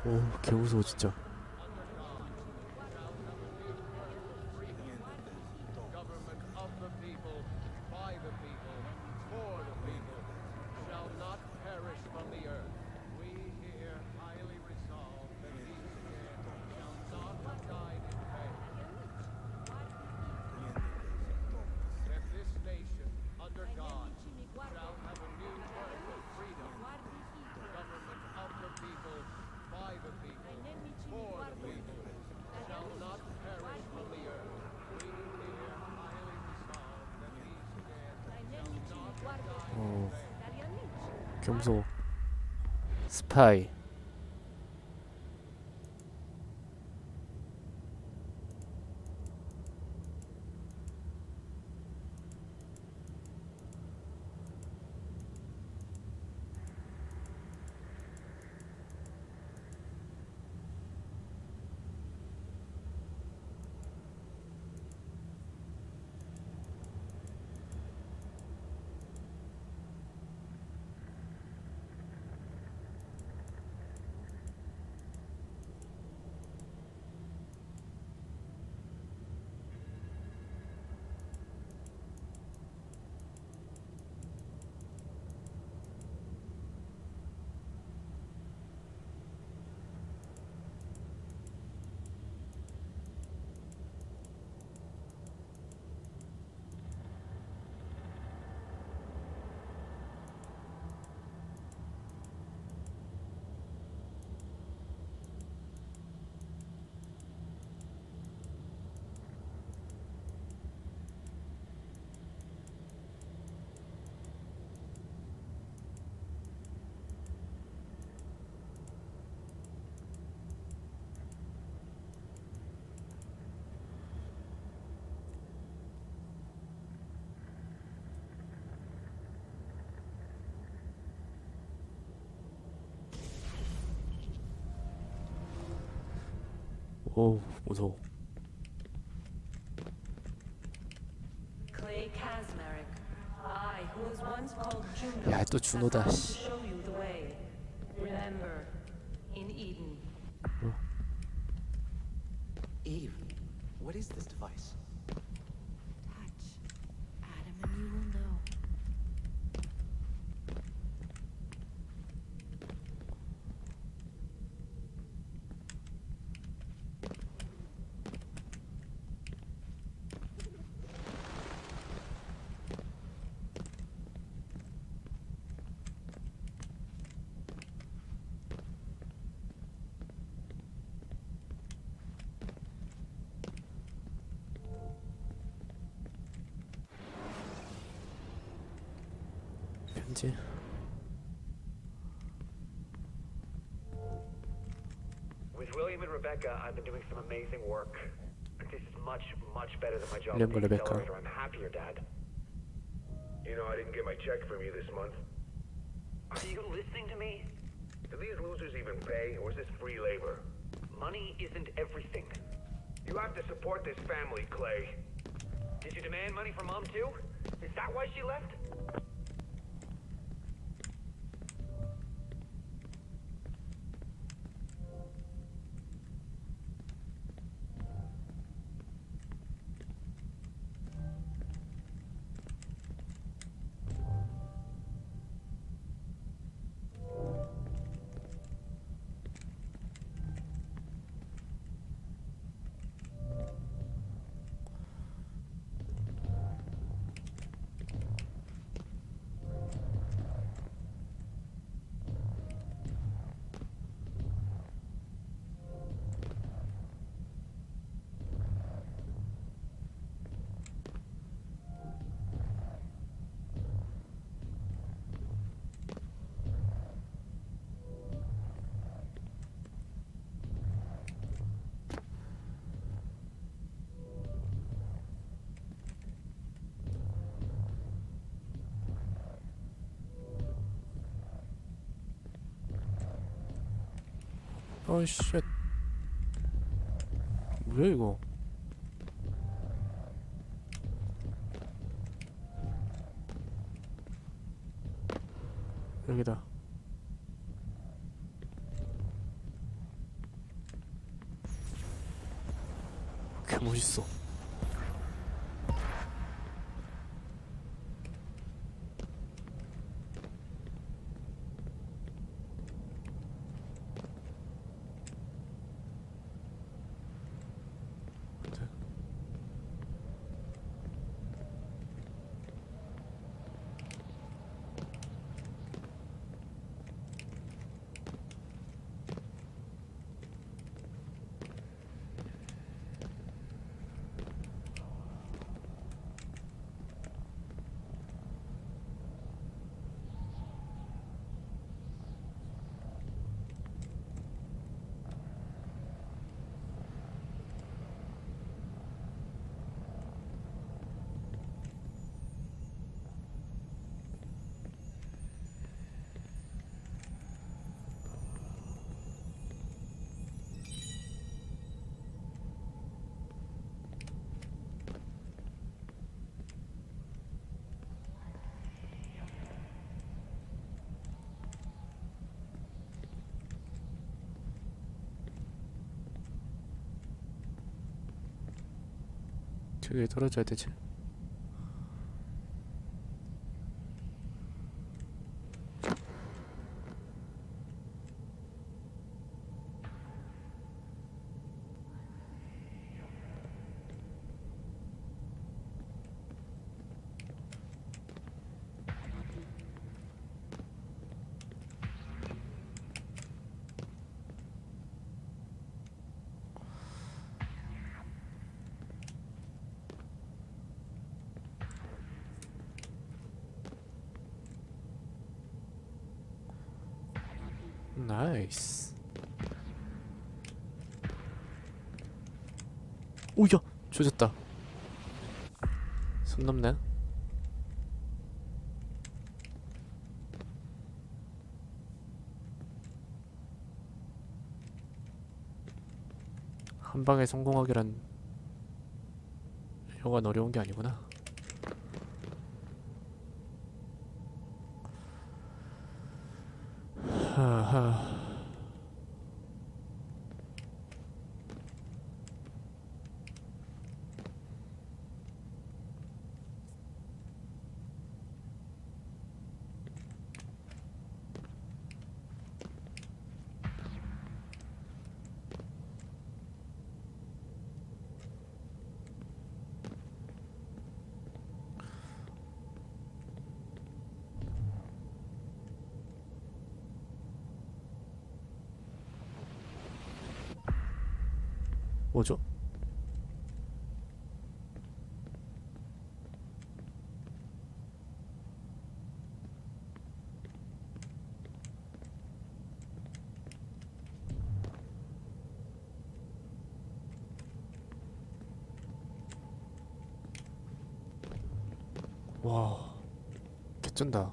오, 개 무서워 진짜. 개 무서워. 스파이. 오, 무서워. 야, 또 준호다. 씨. Eve, what is this device? Touch. Adam, and you will know. 편지. With William and Rebecca, I've been doing some amazing work. This is much, much better than my job William at the and Rebecca. accelerator. I'm happier, Dad. You know, I didn't get my check from you this month. Are you listening to me? Do these losers even pay, or is this free labor? Money isn't everything. You have to support this family, Clay. Did you demand money from Mom, too? Is that why she left? 어이씨. 뭐야 이거? 여기다. 개 멋있어. 저기 떨어져야 되지. 나이스. 오야 조졌다. 손 넘네. 한 방에 성공하기란 여간 어려운 게 아니구나. 하하. 뭐죠? 와, 개쩐다.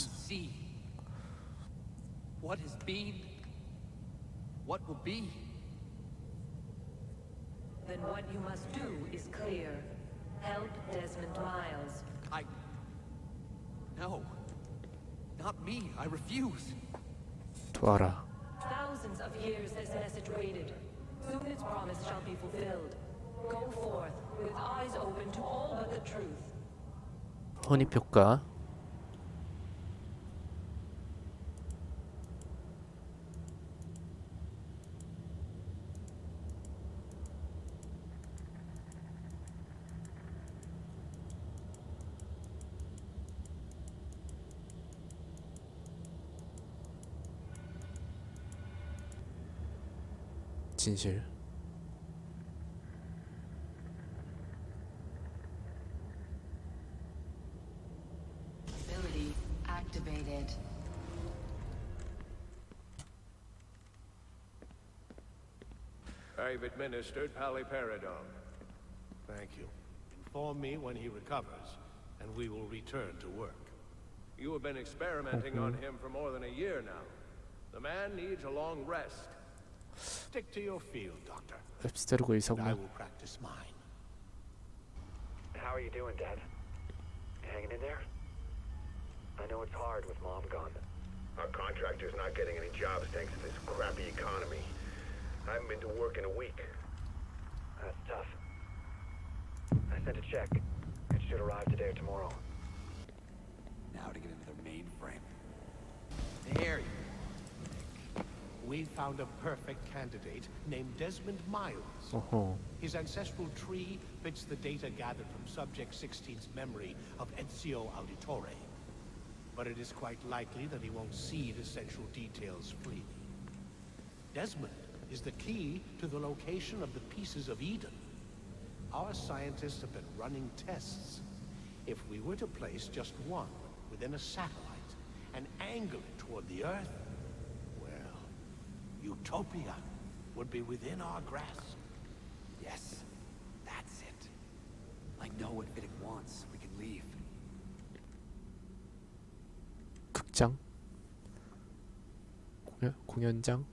See what has been, what will be. Then what you must do is clear. Help Desmond Miles. No, not me. I refuse. 도와라. Thousands of years this message waited. Soon its promise shall be fulfilled. Go forth with eyes open to all but the truth. 혼입효과. 진실. Ability activated. I've administered paliperidone. Thank you. Inform me when he recovers, and we will return to work. You have been experimenting on him for more than a year now. The man needs a long rest. Stick to your field, Doctor. 웹스테르고 I 의사구나. will practice mine. How are you doing, Dad? Hanging in there? I know it's hard with Mom gone. Our contractor's not getting any jobs thanks to this crappy economy. I haven't been to work in a week. That's tough. I sent a check. It should arrive today or tomorrow. Now to get into their mainframe. There you go. We found a perfect candidate named Desmond Miles. 어허. His ancestral tree fits the data gathered from Subject 16's memory of Ezio Auditore. But it is quite likely that he won't see the central details freely. Desmond is the key to the location of the pieces of Eden. Our scientists have been running tests. If we were to place just one within a satellite and angle it toward the Earth, well, utopia would be within our grasp. Yes, that's it. I know what Vidic wants. We can leave. 극장? 공연장?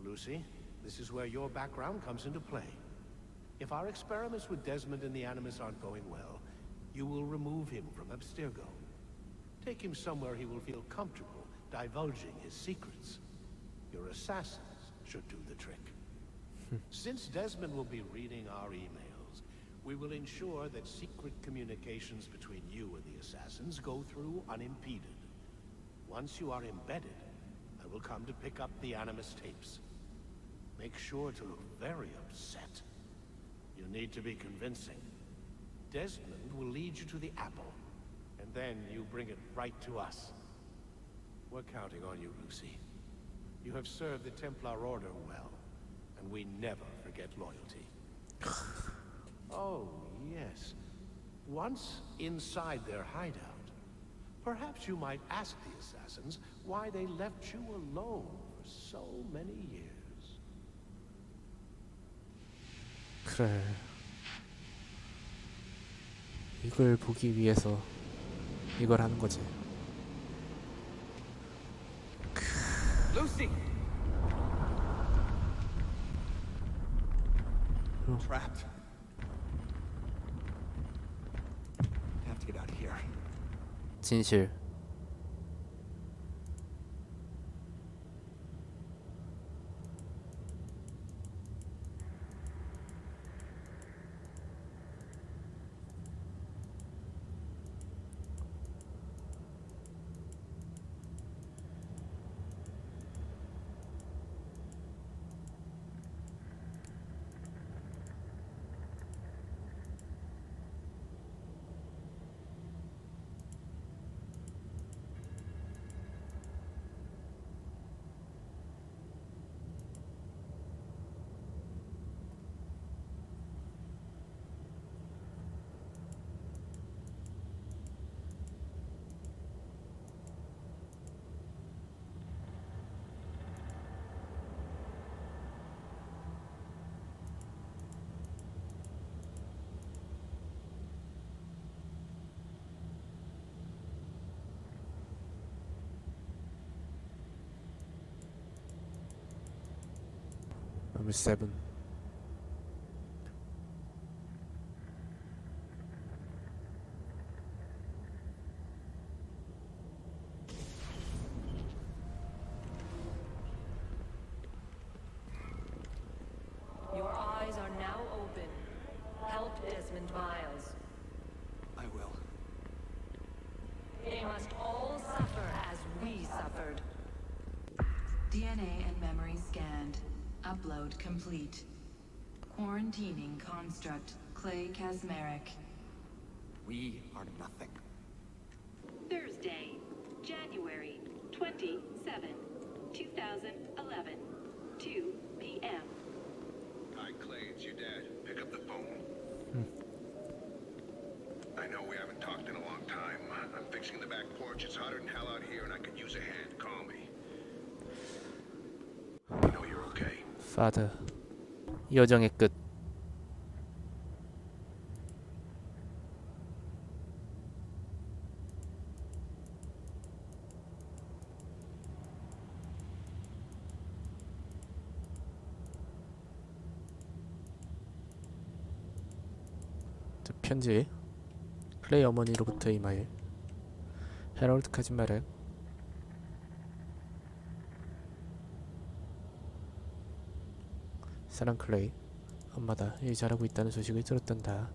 Lucy, this is where your background comes into play. If our experiments with Desmond and the Animus aren't going well, you will remove him from Abstergo. Take him somewhere he will feel comfortable divulging his secrets. Your assassins should do the trick. Since Desmond will be reading our emails, we will ensure that secret communications between you and the assassins go through unimpeded. Once you are embedded, I will come to pick up the Animus tapes. Make sure to look very upset. You need to be convincing. Desmond will lead you to the apple, and then you bring it right to us. We're counting on you, Lucy. You have served the Templar Order well, and we never forget loyalty. Oh, yes. Once inside their hideout, perhaps you might ask the assassins why they left you alone for so many years. 그래. 이걸 보기 위해서 이걸 하는 거지. Lucy! Trapped. Have to get out of here. 진실. Number 7. Your eyes are now open. Help Desmond Miles. I will. They must all suffer as we suffered. DNA and memory scanned. Upload complete. Quarantining construct Clay Casmeric. We are nothing. Thursday, January 27, 2011, 2 p.m. Hi, Clay, it's your dad. Pick up the phone. I know we haven't talked in a long time. I'm fixing the back porch. It's hotter than hell out here and I could use a hand. Call me. You know you're okay. Father. 여정의 끝. 편지. 클레이 어머니로부터 이마일. 헤럴드 카즈마렉. 사랑 클레이. 엄마다. 일 잘하고 있다는 소식을 들었단다.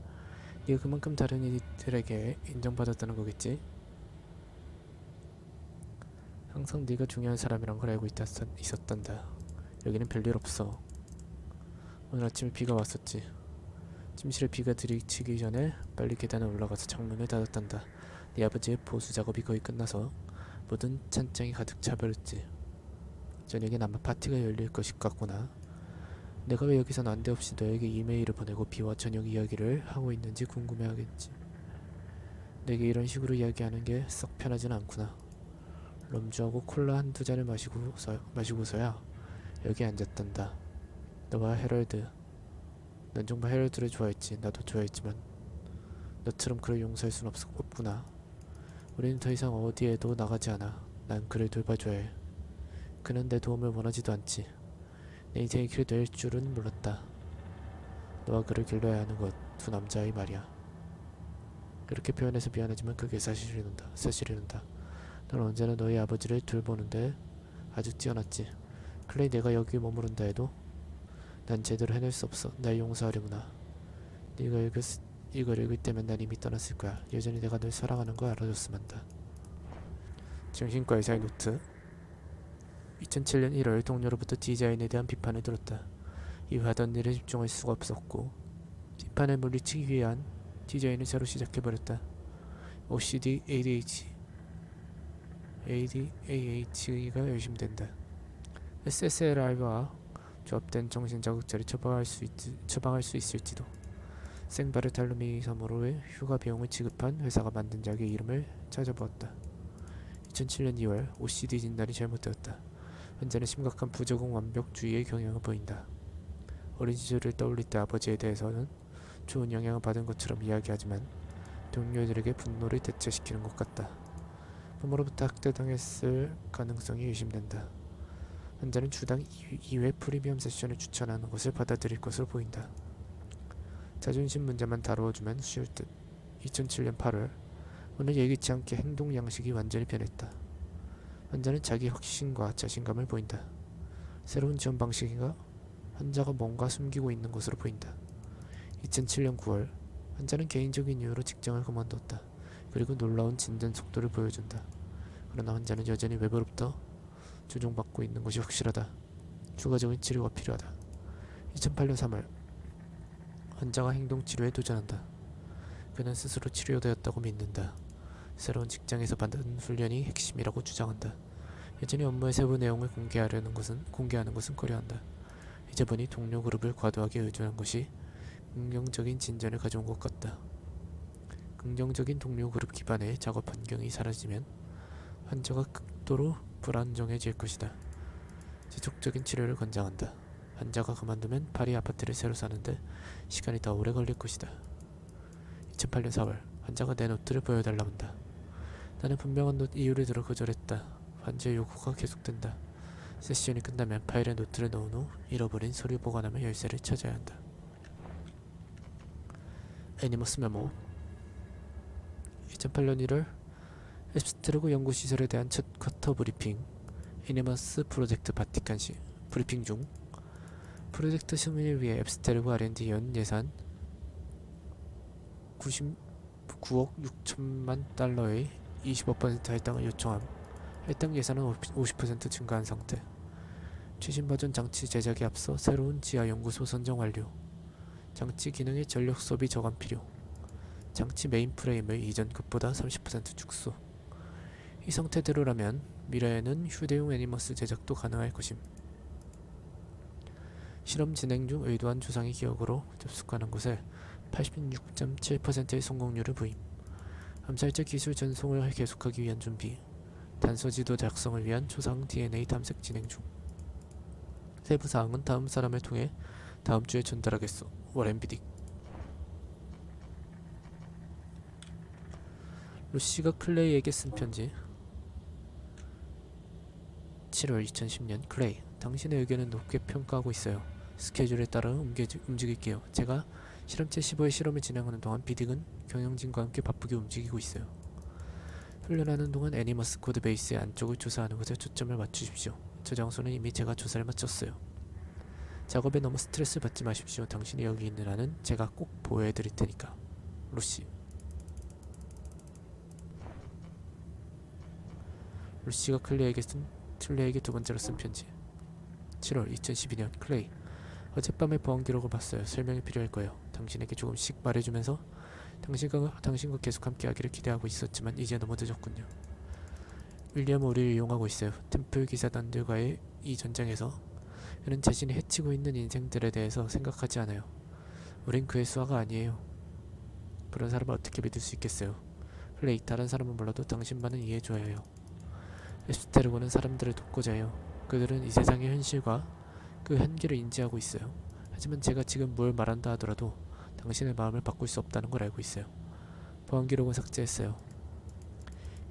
네가 그만큼 다른 이들에게 인정받았다는 거겠지? 항상 네가 중요한 사람이란 걸 알고 있었단다. 여기는 별일 없어. 오늘 아침에 비가 왔었지. 침실에 비가 들이치기 전에 빨리 계단에 올라가서 창문을 닫았단다. 네 아버지의 보수 작업이 거의 끝나서 모든 찬장이 가득 차버렸지. 저녁엔 아마 파티가 열릴 것이 같구나. 내가 왜 여기서 난데없이 너에게 이메일을 보내고 비와 저녁 이야기를 하고 있는지 궁금해하겠지. 내게 이런 식으로 이야기하는 게 썩 편하진 않구나. 럼주하고 콜라 한두 잔을 마시고서야 여기 앉았단다. 너와 헤럴드. 넌 정말 헤럴드를 좋아했지. 나도 좋아했지만 너처럼 그를 용서할 순 없구나. 우리는 더 이상 어디에도 나가지 않아. 난 그를 돌봐줘야 해. 그는 내 도움을 원하지도 않지. 내 인생의 길을 낼 줄은 몰랐다. 너와 그를 길러야 하는 것, 두 남자의 말이야. 그렇게 표현해서 미안하지만 그게 사실이란다. 넌 언제나 너희 아버지를 돌보는데 아주 뛰어났지. 클레이, 내가 여기 머무른다 해도 난 제대로 해낼 수 없어. 날 용서하려구나. 네가 이걸 읽을 때면 난 이미 떠났을 거야. 여전히 내가 널 사랑하는 거 알아줬으면 한다. 정신과 의사의 노트. 2007년 1월 동료로부터 디자인에 대한 비판을 들었다. 이후 하던 일에 집중할 수가 없었고 비판을 물리치기 위한 디자인을 새로 시작해버렸다. OCD, ADHD가 의심된다. SSRI와 조합된 정신자극제를 처방할 수 있을지도. 생바르탈로미섬으로의 휴가 비용을 지급한 회사가 만든 약의 이름을 찾아보았다. 2007년 2월 OCD 진단이 잘못되었다. 현재는 심각한 부적응 완벽주의의 경향을 보인다. 어린 시절을 떠올릴 때 아버지에 대해서는 좋은 영향을 받은 것처럼 이야기하지만 동료들에게 분노를 대체시키는 것 같다. 부모로부터 학대당했을 가능성이 의심된다. 환자는 주당 2회 프리미엄 세션을 추천하는 것을 받아들일 것으로 보인다. 자존심 문제만 다루어주면 쉬울 듯. 2007년 8월 오늘 예기치 않게 행동 양식이 완전히 변했다. 환자는 자기 확신과 자신감을 보인다. 새로운 지원 방식인가? 환자가 뭔가 숨기고 있는 것으로 보인다. 2007년 9월 환자는 개인적인 이유로 직장을 그만뒀다. 그리고 놀라운 진전 속도를 보여준다. 그러나 환자는 여전히 외부로부터 조종받고 있는 것이 확실하다. 추가적인 치료가 필요하다. 2008년 3월 환자가 행동치료에 도전한다. 그는 스스로 치료되었다고 믿는다. 새로운 직장에서 받은 훈련이 핵심이라고 주장한다. 여전히 업무의 세부 내용을 공개하는 것은 꺼려한다. 이제 보니 동료 그룹을 과도하게 의존한 것이 긍정적인 진전을 가져온 것 같다. 긍정적인 동료 그룹 기반의 작업 환경이 사라지면 환자가 극도로 불안정해질 것이다. 지속적인 치료를 권장한다. 환자가 그만두면 파리 아파트를 새로 사는데 시간이 더 오래 걸릴 것이다. 2008년 4월 환자가 내 노트를 보여달라고 한다. 나는 분명한 이유를 들어 거절했다. 환자의 요구가 계속된다. 세션이 끝나면 파일에 노트를 넣은 후 잃어버린 서류 보관함의 열쇠를 찾아야 한다. 애니머스 메모. 2008년 1월 앱스테르고 연구시설에 대한 첫 쿼터 브리핑. 애니머스 프로젝트 바티칸 시 브리핑 중 프로젝트 승인을 위해 앱스테르고 R&D 연 예산 99억 6천만 달러의 25% 할당을 요청함. 할당 예산은 50% 증가한 상태. 최신 버전 장치 제작에 앞서 새로운 지하 연구소 선정 완료. 장치 기능의 전력 소비 저감 필요. 장치 메인 프레임의 이전 것보다 30% 축소. 이 상태대로라면 미래에는 휴대용 애니머스 제작도 가능할 것임. 실험 진행 중 의도한 조상의 기억으로 접속하는 곳에 86.7%의 성공률을 보임. 암살자 기술 전송을 계속하기 위한 준비. 단서 지도 작성을 위한 초상 DNA 탐색 진행 중. 세부 사항은 다음 사람을 통해 다음 주에 전달하겠어. 워렌 비딕. 루시가 클레이에게 쓴 편지. 7월 2010년 클레이, 당신의 의견은 높게 평가하고 있어요. 스케줄에 따라 움직일게요. 제가 실험체 15의 실험을 진행하는 동안 비딕은 경영진과 함께 바쁘게 움직이고 있어요. 훈련하는 동안 애니머스 코드 베이스의 안쪽을 조사하는 것에 초점을 맞추십시오. 저 장소는 이미 제가 조사를 마쳤어요. 작업에 너무 스트레스 받지 마십시오. 당신이 여기 있는 한은 제가 꼭 보호해드릴 테니까. 루시. 루시가 클레이에게 두 번째로 쓴 편지. 7월 2012년 클레이, 어젯밤에 보안 기록을 봤어요. 설명이 필요할 거예요. 당신에게 조금씩 말해주면서 당신과 계속 함께하기를 기대하고 있었지만 이제 너무 늦었군요. 윌리엄은 우리를 이용하고 있어요. 템플 기사단들과의 이 전쟁에서 그는 자신이 해치고 있는 인생들에 대해서 생각하지 않아요. 우린 그의 수하가 아니에요. 그런 사람을 어떻게 믿을 수 있겠어요. 클레이, 다른 사람은 몰라도 당신만은 이해해줘야 해요. 에스테르고는 사람들을 돕고자 해요. 그들은 이 세상의 현실과 그 한계를 인지하고 있어요. 하지만 제가 지금 뭘 말한다 하더라도 당신의 마음을 바꿀 수 없다는 걸 알고 있어요. 보안 기록은 삭제했어요.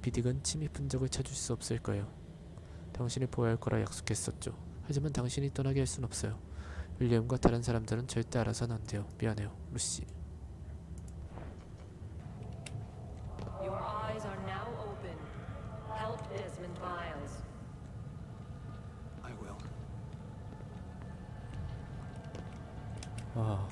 비딕은 침입 흔적을 찾을 수 없을 거예요. 당신을 보호할 거라 약속했었죠. 하지만 당신이 떠나게 할 순 없어요. 윌리엄과 다른 사람들은 절대 알아서는 안 돼요. 미안해요. 루시. Your eyes are now open. Help Desmond Miles. I will. 아,